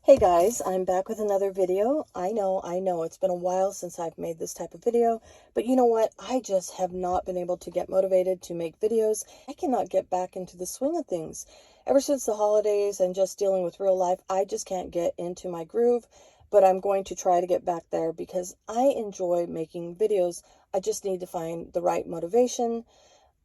Hey guys, I'm back with another video. I know, it's been a while since I've made this type of video, but you know what? I just have not been able to get motivated to make videos. I cannot get back into the swing of things. Ever since the holidays and just dealing with real life, I just can't get into my groove, but I'm going to try to get back there because I enjoy making videos. I just need to find the right motivation.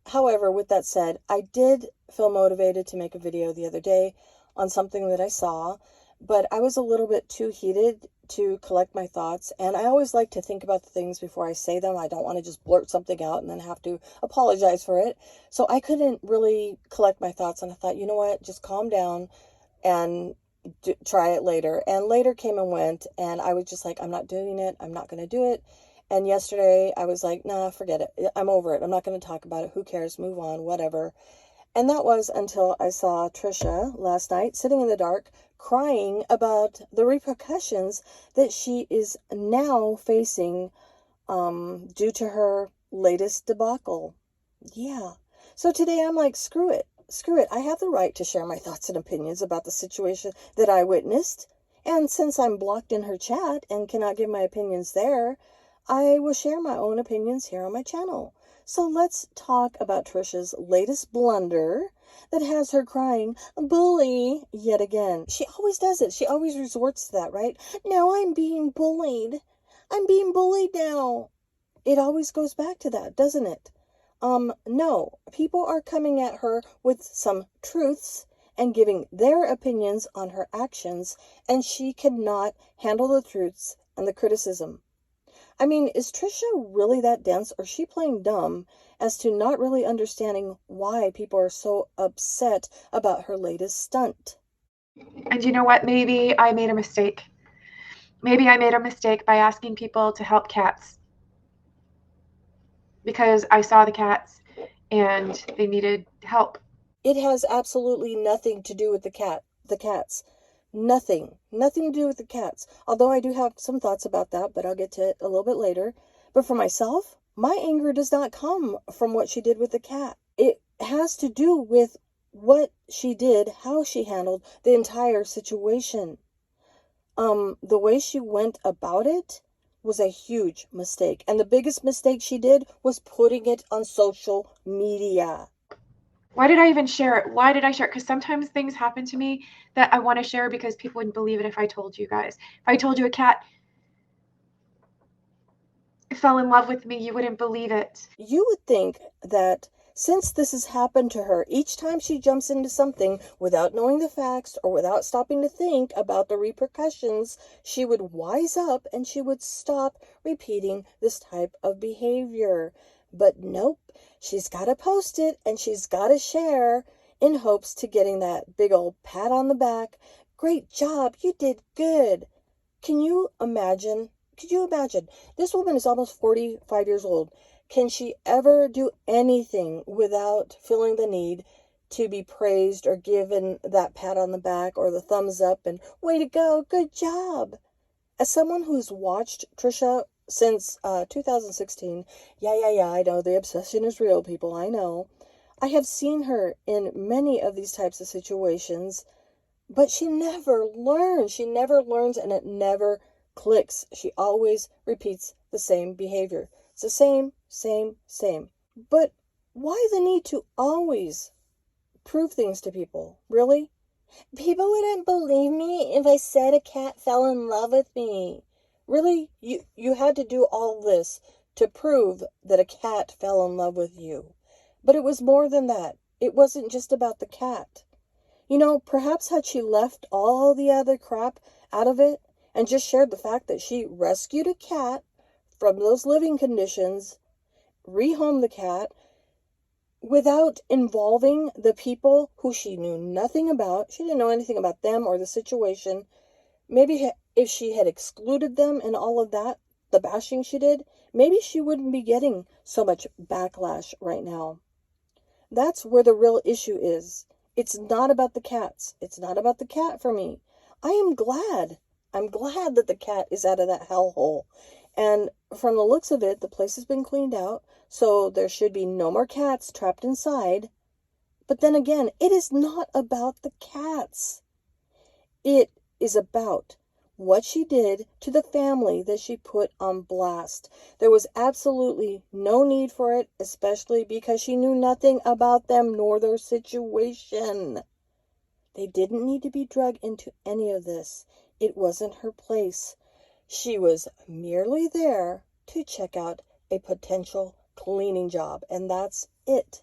However, with that said, I did feel motivated to make a video the other day on something that I saw, but I was a little bit too heated to collect my thoughts, and I always like to think about the things before I say them. I don't want to just blurt something out and then have to apologize for it. So I couldn't really collect my thoughts, and I thought, you know what, just calm down and try it later. And later came and went, and I was just like, I'm not doing it. I'm not going to do it. And yesterday I was like, nah, forget it. I'm over it. I'm not going to talk about it. Who cares? Move on, whatever. And that was until I saw Trisha last night sitting in the dark crying about the repercussions that she is now facing due to her latest debacle. Yeah. So today I'm like, screw it. Screw it. I have the right to share my thoughts and opinions about the situation that I witnessed. And since I'm blocked in her chat and cannot give my opinions there, I will share my own opinions here on my channel. So let's talk about Trisha's latest blunder that has her crying bully yet again. She always does it. She always resorts to that, right? Now I'm being bullied. I'm being bullied now. It always goes back to that, doesn't it? No. People are coming at her with some truths and giving their opinions on her actions, and she cannot handle the truths and the criticism. I mean, is Trisha really that dense, or is she playing dumb as to not really understanding why people are so upset about her latest stunt? And you know what? Maybe I made a mistake. Maybe I made a mistake by asking people to help cats because I saw the cats and they needed help. It has absolutely nothing to do with the cats. Nothing to do with the cats. Although I do have some thoughts about that, but I'll get to it a little bit later. But for myself, my anger does not come from what she did with the cat. It has to do with what she did, how she handled the entire situation. The way she went about it was a huge mistake. And the biggest mistake she did was putting it on social media. Why did I even share it? Why did I share it? Because sometimes things happen to me that I want to share because people wouldn't believe it if I told you guys. If I told you a cat fell in love with me, you wouldn't believe it. You would think that since this has happened to her each time she jumps into something without knowing the facts or without stopping to think about the repercussions, she would wise up and she would stop repeating this type of behavior. But nope, she's got to post it and she's got to share in hopes to getting that big old pat on the back. Great job, you did good. Can you imagine? Could you imagine? This woman is almost 45 years old. Can she ever do anything without feeling the need to be praised or given that pat on the back or the thumbs up and way to go, good job? As someone who's watched Trisha since 2016, yeah, I know the obsession is real, people, I know. I have seen her in many of these types of situations, but she never learns. She never learns and it never clicks. She always repeats the same behavior. It's the same. But why the need to always prove things to people? Really? People wouldn't believe me if I said a cat fell in love with me. Really? You had to do all this to prove that a cat fell in love with you. But it was more than that. It wasn't just about the cat. You know, perhaps had she left all the other crap out of it and just shared the fact that she rescued a cat from those living conditions, rehomed the cat, without involving the people who she knew nothing about. She didn't know anything about them or the situation. Maybe if she had excluded them and all of that, the bashing she did, maybe she wouldn't be getting so much backlash right now. That's where the real issue is. It's not about the cats. It's not about the cat for me. I am glad. I'm glad that the cat is out of that hellhole. And from the looks of it, the place has been cleaned out, so there should be no more cats trapped inside. But then again, it is not about the cats. It is about what she did to the family that she put on blast. There was absolutely no need for it, especially because she knew nothing about them nor their situation. They didn't need to be dragged into any of this. It wasn't her place. She was merely there to check out a potential cleaning job, and that's it.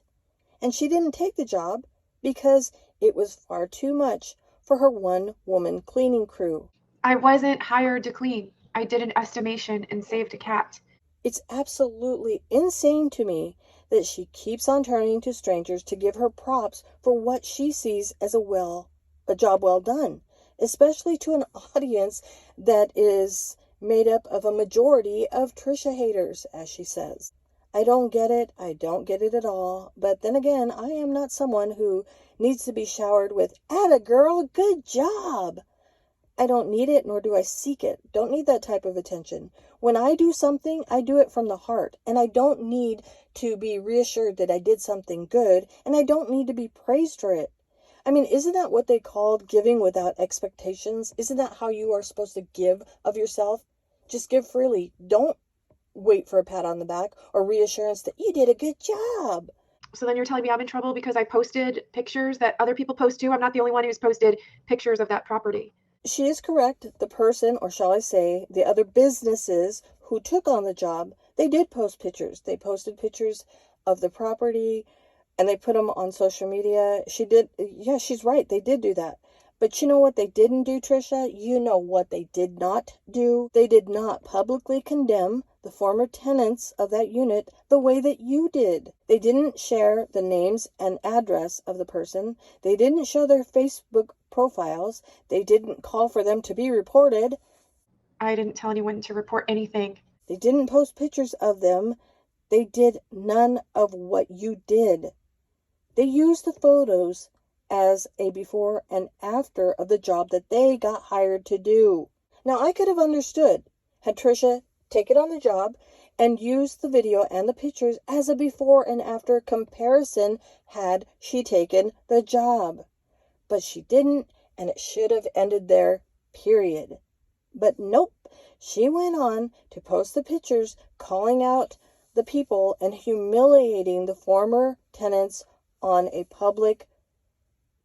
And she didn't take the job because it was far too much for her one-woman cleaning crew. I wasn't hired to clean. I did an estimation and saved a cat. It's absolutely insane to me that she keeps on turning to strangers to give her props for what she sees as a job well done, especially to an audience that is made up of a majority of Trisha haters, as she says. I don't get it. I don't get it at all. But then again, I am not someone who needs to be showered with, "Atta girl, good job." I don't need it, nor do I seek it. Don't need that type of attention. When I do something, I do it from the heart, and I don't need to be reassured that I did something good, and I don't need to be praised for it. I mean, isn't that what they called giving without expectations? Isn't that how you are supposed to give of yourself? Just give freely. Don't wait for a pat on the back or reassurance that you did a good job. So then you're telling me I'm in trouble because I posted pictures that other people post too? I'm not the only one who's posted pictures of that property. She is correct. The person, or shall I say, the other businesses who took on the job, they did post pictures. They posted pictures of the property and they put them on social media. Yeah, she's right. They did do that. But you know what they didn't do, Trisha? You know what they did not do? They did not publicly condemn the former tenants of that unit the way that you did. They didn't share the names and address of the person. They didn't show their Facebook profiles. They didn't call for them to be reported. I didn't tell anyone to report anything. They didn't post pictures of them. They did none of what you did. They used the photos as a before and after of the job that they got hired to do. Now, I could have understood had Trisha taken on the job and used the video and the pictures as a before and after comparison had she taken the job. But she didn't, and it should have ended there, period. But nope, she went on to post the pictures calling out the people and humiliating the former tenants on a public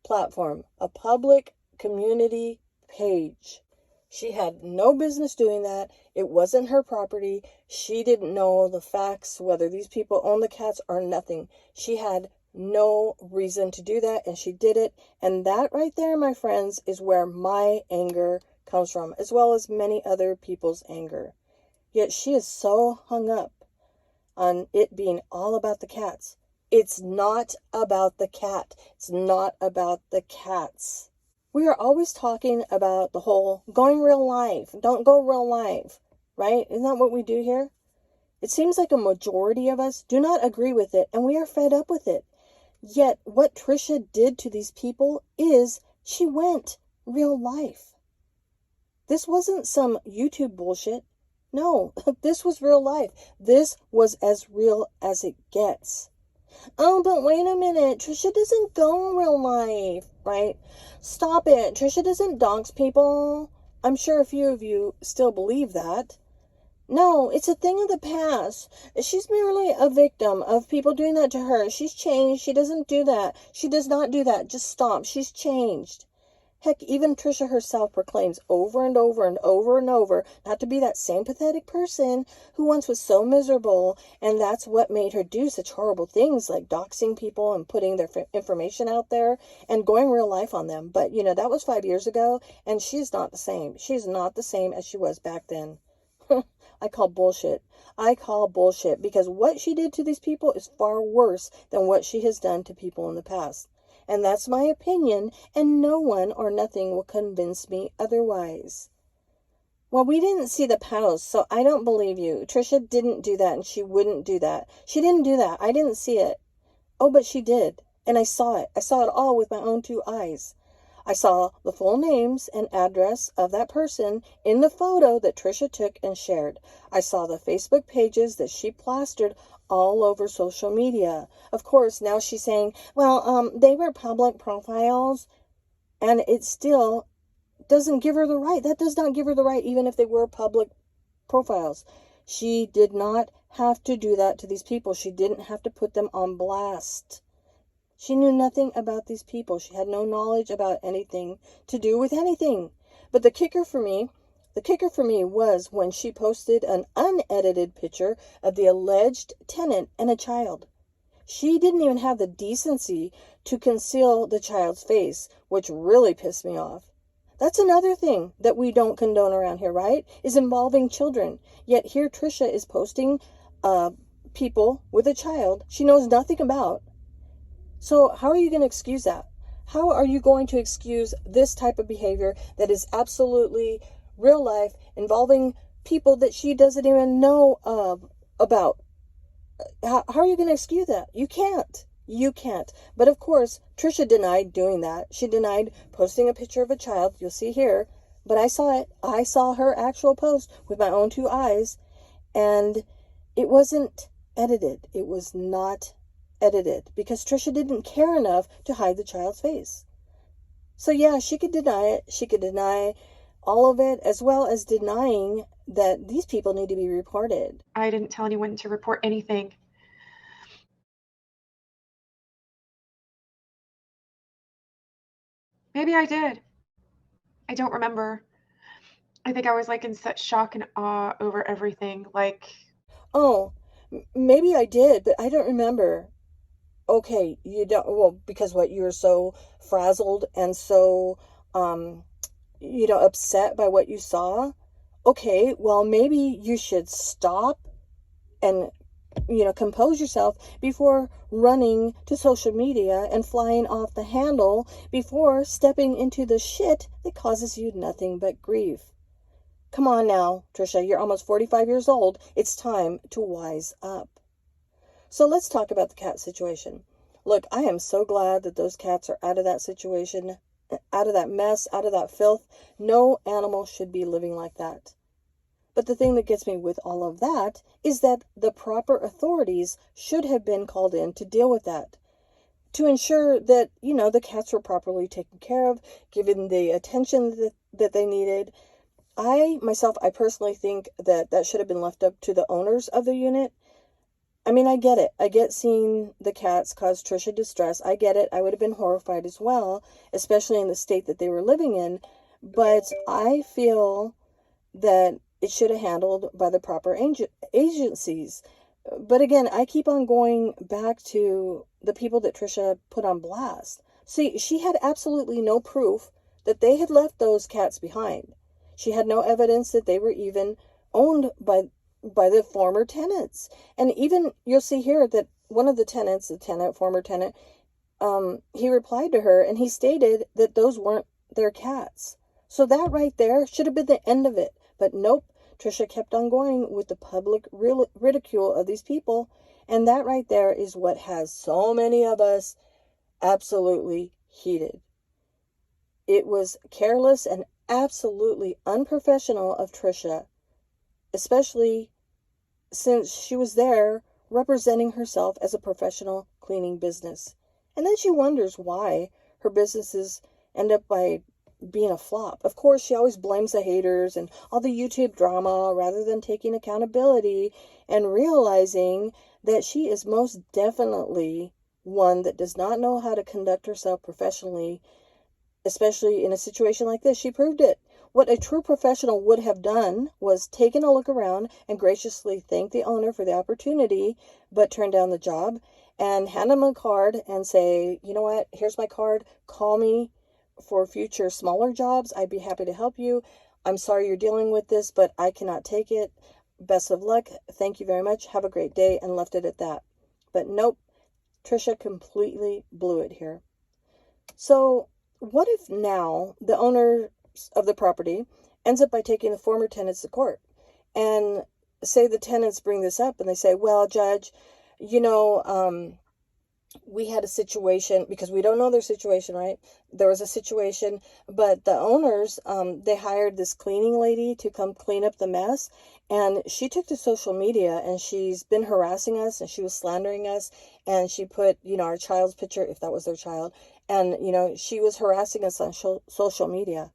platform, a public community page. She had no business doing that. It wasn't her property. She didn't know the facts, whether these people own the cats or nothing. She had no reason to do that, and she did it. And that right there, my friends, is where my anger comes from, as well as many other people's anger. Yet she is so hung up on it being all about the cats. It's not about the cat. It's not about the cats. We are always talking about the whole going real life. Don't go real life, right? Isn't that what we do here? It seems like a majority of us do not agree with it, and we are fed up with it. Yet what Trisha did to these people is she went real life. This wasn't some YouTube bullshit. No, this was real life. This was as real as it gets. Oh, but wait a minute. Trisha doesn't go in real life, right? Stop it. Trisha doesn't dox people. I'm sure a few of you still believe that. No, it's a thing of the past. She's merely a victim of people doing that to her. She's changed. She doesn't do that. She does not do that. Just stop. She's changed. Heck, even Trisha herself proclaims over and over and over and over not to be that same pathetic person who once was so miserable, and that's what made her do such horrible things like doxing people and putting their information out there and going real life on them. But, that was 5 years ago, and she's not the same. She's not the same as she was back then. I call bullshit. I call bullshit because what she did to these people is far worse than what she has done to people in the past. And that's my opinion, and no one or nothing will convince me otherwise. Well, we didn't see the post, so I don't believe you. Trisha didn't do that, and she wouldn't do that. She didn't do that. I didn't see it. Oh, but she did. And I saw it. I saw it all with my own 2 eyes. I saw the full names and address of that person in the photo that Trisha took and shared. I saw the Facebook pages that she plastered all over social media. Of course, now she's saying, well, they were public profiles, and it's still doesn't give her the right. That does not give her the right, even if they were public profiles. She did not have to do that to these people. She didn't have to put them on blast. She knew nothing about these people. She had no knowledge about anything to do with anything. But the kicker for me was when she posted an unedited picture of the alleged tenant and a child. She didn't even have the decency to conceal the child's face, which really pissed me off. That's another thing that we don't condone around here, right? Is involving children. Yet here Trisha is posting people with a child she knows nothing about. So how are you going to excuse that? How are you going to excuse this type of behavior that is absolutely real life, involving people that she doesn't even know about? How are you going to excuse that? You can't. You can't. But of course, Trisha denied doing that. She denied posting a picture of a child. You'll see here. But I saw it. I saw her actual post with my own two eyes. And it wasn't edited. It was not edited because Trisha didn't care enough to hide the child's face. So yeah, she could deny it. She could deny all of it, as well as denying that these people need to be reported. I didn't tell anyone to report anything. Maybe I did. I don't remember. I think I was like in such shock and awe over everything. Like, Oh, maybe I did, but I don't remember. Okay, you don't, well, because what, you were so frazzled and so, upset by what you saw. Okay, well, maybe you should stop and compose yourself before running to social media and flying off the handle before stepping into the shit that causes you nothing but grief. Come on now, Trisha, you're almost 45 years old. It's time to wise up. So let's talk about the cat situation. Look, I am so glad that those cats are out of that situation, out of that mess, out of that filth. No animal should be living like that. But the thing that gets me with all of that is that the proper authorities should have been called in to deal with that, to ensure that, the cats were properly taken care of, given the attention that they needed. I personally think that should have been left up to the owners of the unit. I mean, I get it. I get seeing the cats cause Trisha distress. I get it. I would have been horrified as well, especially in the state that they were living in. But I feel that it should have handled by the proper agencies. But again, I keep on going back to the people that Trisha put on blast. See, she had absolutely no proof that they had left those cats behind. She had no evidence that they were even owned by the former tenants. And even you'll see here that one of the tenants, former tenant, he replied to her and he stated that those weren't their cats. So that right there should have been the end of it. But nope, Trisha kept on going with the public ridicule of these people. And that right there is what has so many of us absolutely heated. It was careless and absolutely unprofessional of Trisha, especially since she was there representing herself as a professional cleaning business. And then she wonders why her businesses end up by being a flop. Of course, she always blames the haters and all the YouTube drama rather than taking accountability and realizing that she is most definitely one that does not know how to conduct herself professionally, especially in a situation like this. She proved it. What a true professional would have done was taken a look around and graciously thank the owner for the opportunity, but turn down the job and hand him a card and say, you know what, here's my card. Call me for future smaller jobs. I'd be happy to help you. I'm sorry you're dealing with this, but I cannot take it. Best of luck. Thank you very much. Have a great day, and left it at that. But nope, Trisha completely blew it here. So what if now the owner of the property ends up by taking the former tenants to court, and say the tenants bring this up and they say, well, judge, we had a situation, because we don't know their situation, right? There was a situation, but the owners, they hired this cleaning lady to come clean up the mess. And she took to social media and she's been harassing us and she was slandering us. And she put, our child's picture, if that was their child. And, she was harassing us on social media.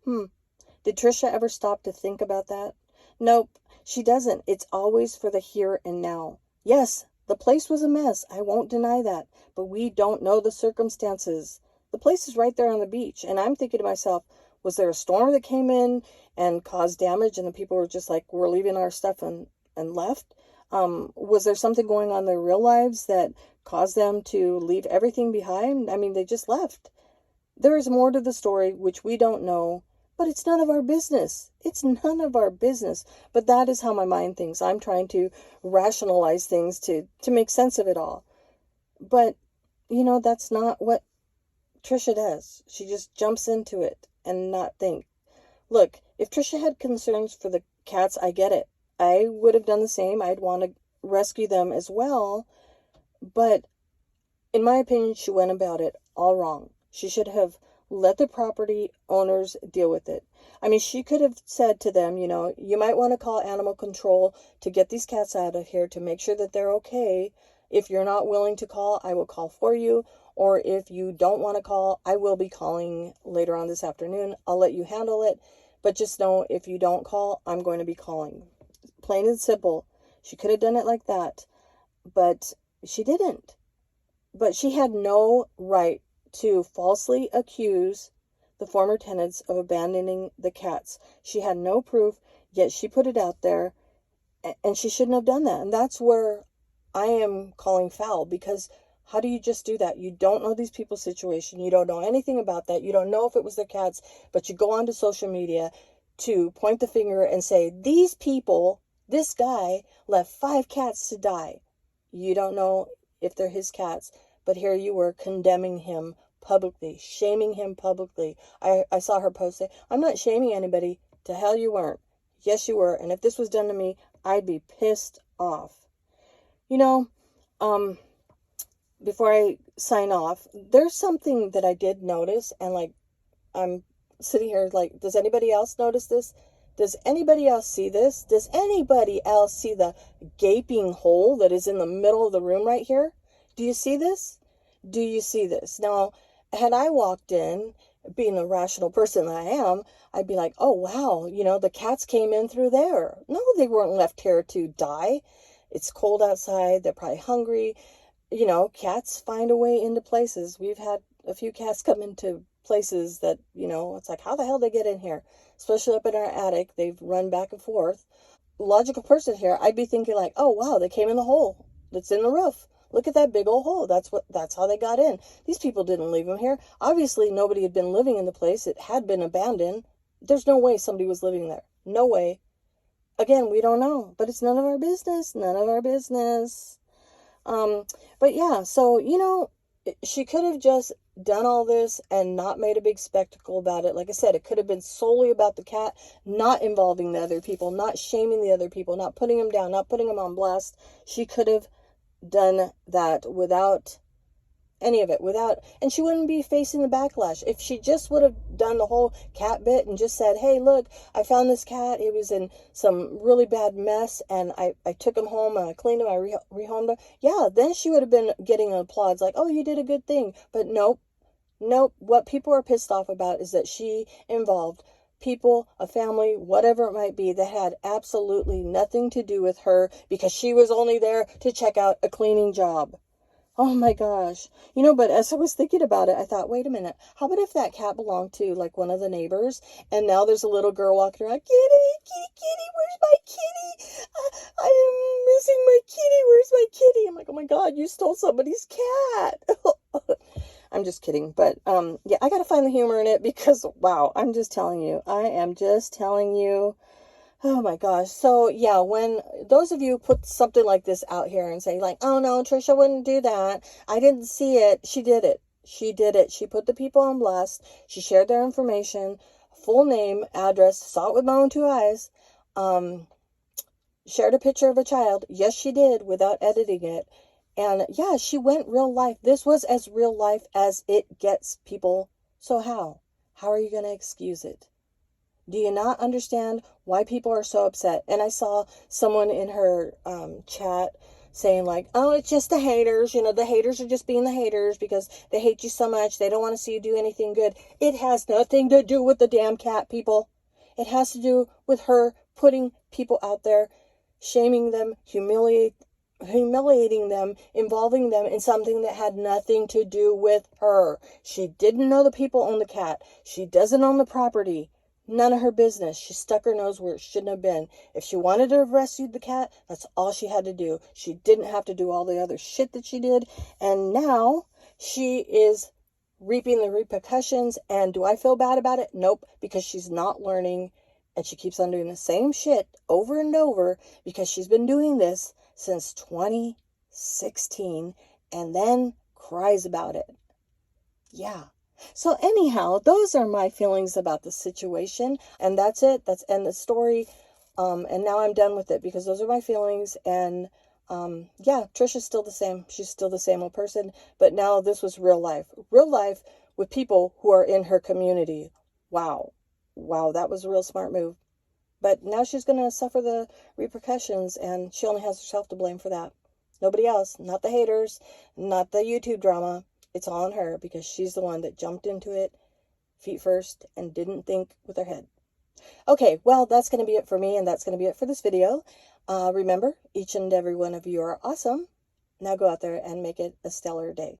Did Trisha ever stop to think about that? Nope, she doesn't. It's always for the here and now. Yes, the place was a mess. I won't deny that. But we don't know the circumstances. The place is right there on the beach. And I'm thinking to myself, was there a storm that came in and caused damage and the people were just like, we're leaving our stuff and left? Was there something going on in their real lives that caused them to leave everything behind? I mean, they just left. There is more to the story which we don't know, but it's none of our business. It's none of our business. But that is how my mind thinks. I'm trying to rationalize things to make sense of it all. But, that's not what Trisha does. She just jumps into it and not think. Look, if Trisha had concerns for the cats, I get it. I would have done the same. I'd want to rescue them as well. But in my opinion, she went about it all wrong. She should have let the property owners deal with it. I mean, she could have said to them, you might want to call animal control to get these cats out of here to make sure that they're okay. If you're not willing to call, I will call for you. Or if you don't want to call, I will be calling later on this afternoon. I'll let you handle it. But just know if you don't call, I'm going to be calling. Plain and simple. She could have done it like that. But she didn't. But she had no right to falsely accuse the former tenants of abandoning the cats. She had no proof, yet she put it out there, and she shouldn't have done that. And that's where I am calling foul, because how do you just do that? You don't know these people's situation. You don't know anything about that. You don't know if it was their cats, but you go onto social media to point the finger and say, these people, this guy left 5 cats to die. You don't know if they're his cats, but here you were condemning him publicly, shaming him publicly. I saw her post say, I'm not shaming anybody. To hell you weren't. Yes, you were. And if this was done to me, I'd be pissed off. Before I sign off, there's something that I did notice, and I'm sitting here does anybody else notice this? Does anybody else see this? Does anybody else see the gaping hole that is in the middle of the room right here? Do you see this? Do you see this? Now, had I walked in, being a rational person that I am, I'd be like, oh, wow, the cats came in through there. No, they weren't left here to die. It's cold outside. They're probably hungry. Cats find a way into places. We've had a few cats come into places that, it's like, how the hell did they get in here? Especially up in our attic. They've run back and forth. Logical person here, I'd be thinking like, oh, wow, they came in the hole that's in the roof. Look at that big old hole. That's how they got in. These people didn't leave them here. Obviously, nobody had been living in the place. It had been abandoned. There's no way somebody was living there. No way. Again, we don't know, but it's none of our business. None of our business. But yeah, so, she could have just done all this and not made a big spectacle about it. Like I said, it could have been solely about the cat, not involving the other people, not shaming the other people, not putting them down, not putting them on blast. She could have done that without any of it, and she wouldn't be facing the backlash. If she just would have done the whole cat bit and just said, hey, look, I found this cat, it was in some really bad mess, and I took him home and I cleaned him, I rehomed him, yeah, then she would have been getting applause like, oh, you did a good thing. But nope. What people are pissed off about is that she involved people, a family, whatever it might be, that had absolutely nothing to do with her, because she was only there to check out a cleaning job. Oh my gosh. But as I was thinking about it, I thought, wait a minute. How about if that cat belonged to one of the neighbors, and now there's a little girl walking around, kitty, where's my kitty? I am missing my kitty. Where's my kitty? I'm like, oh my God, you stole somebody's cat. I'm just kidding. But yeah, I got to find the humor in it, because wow, I'm just telling you. I am just telling you. Oh my gosh. So yeah, when those of you put something like this out here and say oh no, Trisha wouldn't do that. I didn't see it. She did it. She did it. She put the people on blast. She shared their information, full name, address, saw it with my own 2 eyes. Shared a picture of a child. Yes, she did, without editing it. And yeah, she went real life. This was as real life as it gets, people. So how? How are you going to excuse it? Do you not understand why people are so upset? And I saw someone in her chat saying like, oh, it's just the haters. The haters are just being the haters because they hate you so much. They don't want to see you do anything good. It has nothing to do with the damn cat, people. It has to do with her putting people out there, shaming them, humiliating them, involving them in something that had nothing to do with her. She didn't know the people owned the cat. She doesn't own the property. None of her business. She stuck her nose where it shouldn't have been. If she wanted to have rescued the cat, that's all she had to do. She didn't have to do all the other shit that she did. And now she is reaping the repercussions. And do I feel bad about it? Nope, because she's not learning. And she keeps on doing the same shit over and over because she's been doing this since 2016 and then cries about it. Yeah. So anyhow, those are my feelings about the situation, and that's it. That's end the story. And now I'm done with it because those are my feelings. And yeah, Trisha's still the same. She's still the same old person. But now this was real life with people who are in her community. Wow, that was a real smart move. But now she's gonna suffer the repercussions, and she only has herself to blame for that. Nobody else. Not the haters. Not the YouTube drama. It's all on her because she's the one that jumped into it feet first and didn't think with her head. Okay, well, that's going to be it for me, and that's going to be it for this video. Remember, each and every one of you are awesome. Now go out there and make it a stellar day.